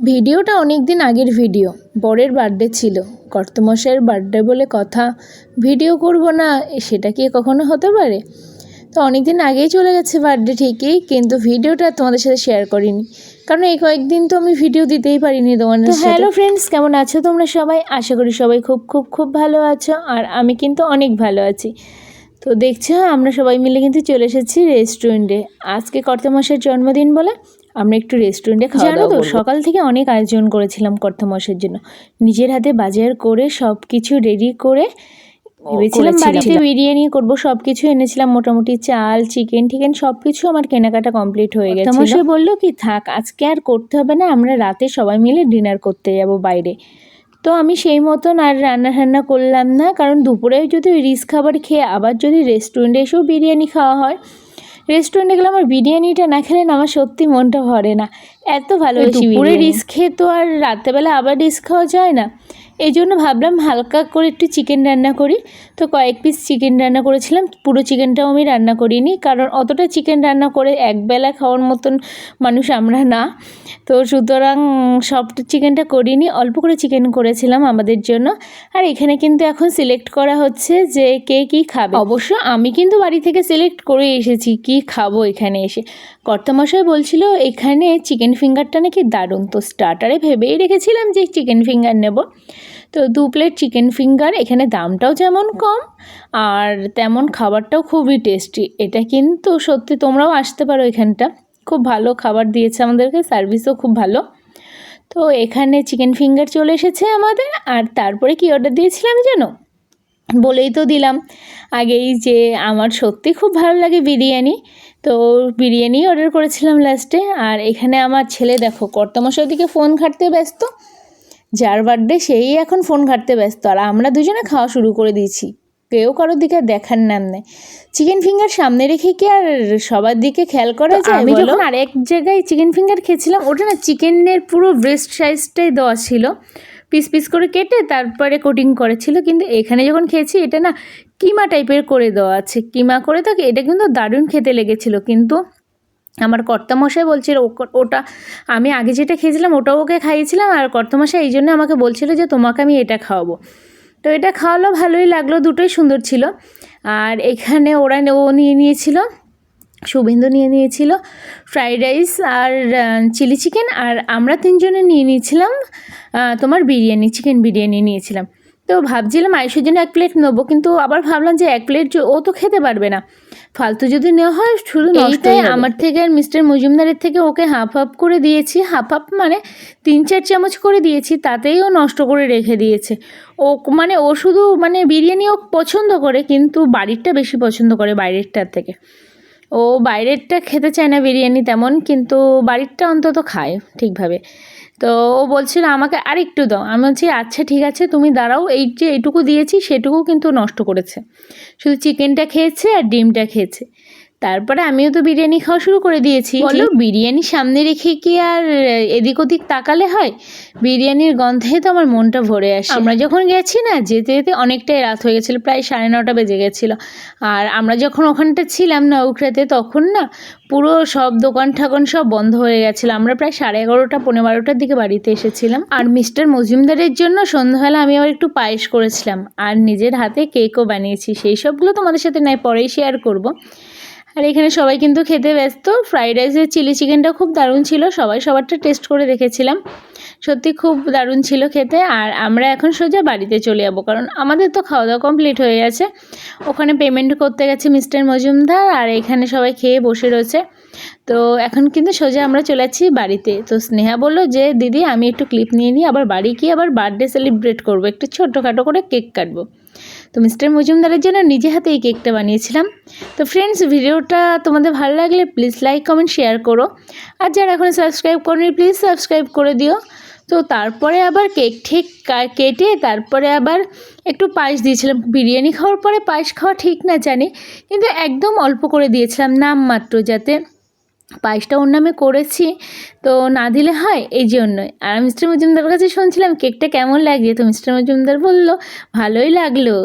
ভিডিওটা অনেক দিন আগের ভিডিও। বরের বার্থডে ছিল, কর্তামশাইয়ের বার্থডে বলে কথা, ভিডিও করব না সেটা কি কখনো হতে পারে? তো অনেক দিন আগেই চলে গেছে বার্থডে ঠিকই, কিন্তু ভিডিওটা তোমাদের সাথে শেয়ার করিনি, কারণ এই কয়েকদিন তো আমি ভিডিও দিতেই পারিনি তোমাদের সাথে। হ্যালো ফ্রেন্ডস, কেমন আছো তোমরা সবাই? আশা করি সবাই খুব খুব খুব ভালো আছো, আর আমি কিন্তু অনেক ভালো আছি। তো দেখছো আমরা সবাই মিলে কিন্তু চলে এসেছি রেস্টুরেন্টে। আজকে কর্তামশাইয়ের জন্মদিন বলে আমরা একটু রেস্টুরেন্টে খাওয়া দাওয়া করব। সকাল থেকে অনেক আয়োজন করেছিলাম কর্তামশাইয়ের জন্য, নিজের হাতে বাজার করে সব কিছু রেডি করে ভেবেছিলাম বাড়িতে বিরিয়ানি করব। সব কিছু এনেছিলাম, মোটামুটি চাল, চিকেন টিকেন সব কিছু আমার কেনাকাটা কমপ্লিট হয়ে গেছে। কর্তামশাই বললো কি থাক, আজকে আর করতে হবে না, আমরা রাতে সবাই মিলে ডিনার করতে যাব বাইরে। তো আমি সেই মতন আর রান্না করলাম না, কারণ দুপুরে যদি রিচ খাবার খেয়ে আবার যদি রেস্টুরেন্টে এসেও বিরিয়ানি খাওয়া হয়, রেস্টুরেন্টে গেলে আমার বিরিয়ানিটা না খেলে না আমার সত্যি মনটা ভরে না। এত ভালোবাসি দুপুরে রিচ খেয়ে তো আর রাত্রেবেলা আবার রিচ খাওয়া যায় না। এই জন্য ভাবলাম হালকা করে একটু চিকেন রান্না করি। তো কয়েক পিস চিকেন রান্না করেছিলাম, পুরো চিকেনটাও আমি রান্না করিনি, কারণ অতটা চিকেন রান্না করে একবেলা খাওয়ার মতন মানুষ আমরা না। তো সুতরাং সব চিকেনটা করিনি, অল্প করে চিকেন করেছিলাম আমাদের জন্য। আর এখানে কিন্তু এখন সিলেক্ট করা হচ্ছে যে কে কী খাবে। অবশ্য আমি কিন্তু বাড়ি থেকে সিলেক্ট করে এসেছি কি খাবো। এখানে এসে কর্তামশাই বলছিল এখানে চিকেন ফিঙ্গারটা নাকি দারুণ, তো স্টার্টারে ভেবেই রেখেছিলাম যে চিকেন ফিঙ্গার নেব। তো 2 প্লেট চিকেন ফিঙ্গার, এখানে দামটাও যেমন কম আর তেমন খাবারটাও খুবই টেস্টি। এটা কিন্তু সত্যি তোমরাও আসতে পারো, এখানটা খুব ভালো খাবার দিয়েছে আমাদেরকে, সার্ভিসও খুব ভালো। তো এখানে চিকেন ফিঙ্গার চলে এসেছে আমাদের। আর তারপরে কি অর্ডার দিয়েছিলাম জানো? বলেই তো দিলাম আগেই যে আমার সত্যি খুব ভালো লাগে বিরিয়ানি, তো বিরিয়ানি অর্ডার করেছিলাম লাস্টে। আর এখানে আমার ছেলে দেখো কর্তামশাই দিকে ফোন ঘাঁটতে ব্যস্ত, যার বার্থডে সেই এখন ফোন ঘাঁটতে ব্যস্ত, আর আমরা দুজনে খাওয়া শুরু করে দিয়েছি, কেউ কারোর দিকে দেখার নাম নেই। চিকেন ফিঙ্গার সামনে রেখে কি আর সবার দিকে খেয়াল করা যায়? আমি যখন আরেক জায়গায় চিকেন ফিঙ্গার খেয়েছিলাম, ওটা না চিকেনের পুরো ব্রেস্ট সাইজটাই দেওয়া ছিল, পিস পিস করে কেটে তারপরে কোটিং করেছিল। কিন্তু এখানে যখন খেয়েছি এটা না কিমা টাইপের করে দেওয়া আছে, কিমা করে থাকে। এটা কিন্তু দারুণ খেতে লেগেছিল, কিন্তু আমার কর্তামশাই বলছিল ওটা আমি আগে যেটা খেয়েছিলাম ওটাও ওকে খাইয়েছিলাম, আর কর্তামশাই এই জন্য আমাকে বলছিল যে তোমাকে আমি এটা খাওয়াবো। তো এটা খাওয়ালো, ভালোই লাগলো, দুটোই সুন্দর ছিল। আর এখানে ও নিয়ে নিয়েছিল, শুভেন্দু নিয়ে নিয়েছিল ফ্রাইড রাইস আর চিলি চিকেন, আর আমরা তিনজনে নিয়ে নিয়েছিলাম তোমার বিরিয়ানি, চিকেন বিরিয়ানি নিয়েছিলাম। তো ভাবছিলাম আয়ুষের জন্য 1 প্লেট নেবো, কিন্তু আবার ভাবলাম যে 1 প্লেট ও তো খেতে পারবে না, ফালতু যদি নেওয়া হয় শুধু নষ্টই হবে। আমার থেকে আর মিস্টার মজুমদারের থেকে ওকে হাফ হাফ করে দিয়েছি, হাফ হাফ মানে 3-4 চামচ করে দিয়েছি, তাতেই ও নষ্ট করে রেখে দিয়েছে। ও শুধু বিরিয়ানি ও পছন্দ করে, কিন্তু বাড়িরটা বেশি পছন্দ করে বাইরেরটার থেকে। ও বাইরেরটা খেতে চায় না বিরিয়ানি তেমন, কিন্তু বাড়িরটা অন্তত খায় ঠিকভাবে। তো ও বলছিল আমাকে আর একটু দাও, আমি বলছি আচ্ছা ঠিক আছে তুমি দাঁড়াও, এই যে এইটুকু দিয়েছি সেটুকু কিন্তু নষ্ট করেছে, শুধু চিকেনটা খেয়েছে আর ডিমটা খেয়েছে। তারপরে আমিও তো বিরিয়ানি খাওয়া শুরু করে দিয়েছি। বলো বিরিয়ানি সামনে রেখে কি আর এদিক ওদিক তাকালে হয়? বিরিয়ানির গন্ধে তো আমার মনটা ভরে আসে। আমরা যখন গেছি না, যেতে যেতে অনেকটাই রাত হয়ে গেছিলো, প্রায় 9:30 বেজে গেছিলো। আর আমরা যখন ওখানটা ছিলাম না উখড়াতে, তখন না পুরো সব দোকান ঠাকুন সব বন্ধ হয়ে গেছিলো। আমরা প্রায় 11:30 পৌনে 12টার দিকে বাড়িতে এসেছিলাম। আর মিস্টার মজুমদারের জন্য সন্ধ্যাবেলা আমি আবার একটু পায়েস করেছিলাম, আর নিজের হাতে কেকও বানিয়েছি, সেই সবগুলো তোমাদের সাথে নয় পরেই শেয়ার করব। আর এখানে সবাই কিন্তু খেতে ব্যস্ত। ফ্রাইড রাইসের চিলি চিকেনটা খুব দারুণ ছিল, সবাই সবারটা টেস্ট করে দেখেছিলাম, সত্যি খুব দারুণ ছিল খেতে। আর আমরা এখন সোজা বাড়িতে চলে যাবো, কারণ আমাদের তো খাওয়া দাওয়া কমপ্লিট হয়ে গেছে। ওখানে পেমেন্ট করতে গেছে মিস্টার মজুমদার, আর এখানে সবাই খেয়ে বসে রয়েছে। তো এখন কিন্তু সোজা আমরা চলে যাচ্ছি বাড়িতে। তো স্নেহা বললো যে দিদি আমি একটু ক্লিপ নিয়ে নিই, আবার বাড়ি গিয়ে আবার বার্থডে সেলিব্রেট করবো, একটু ছোটোখাটো করে কেক কাটবো। তো মিস্টার মজুমদারের জন্য নিজে হাতে এই কেকটা বানিয়েছিলাম। তো ফ্রেন্ডস, ভিডিওটা তোমাদের ভালো লাগলে প্লিজ লাইক কমেন্ট শেয়ার করো, আর যারা এখনও সাবস্ক্রাইব করনি প্লিজ সাবস্ক্রাইব করে দিও। তো তারপরে আবার কেক ঠিক কেটে তারপরে আবার একটু পায়েস দিয়েছিলাম। বিরিয়ানি খাওয়ার পরে পায়েস খাওয়া ঠিক না জানি, কিন্তু একদম অল্প করে দিয়েছিলাম নামমাত্র, যাতে পায়েসটা ওর নামে করেছি তো না দিলে হয়, এই জন্যই। আর মিস্টার মজুমদারের কাছে শুনছিলাম কেকটা কেমন লাগছে, তো মিস্টার মজুমদার বললো ভালোই লাগলো।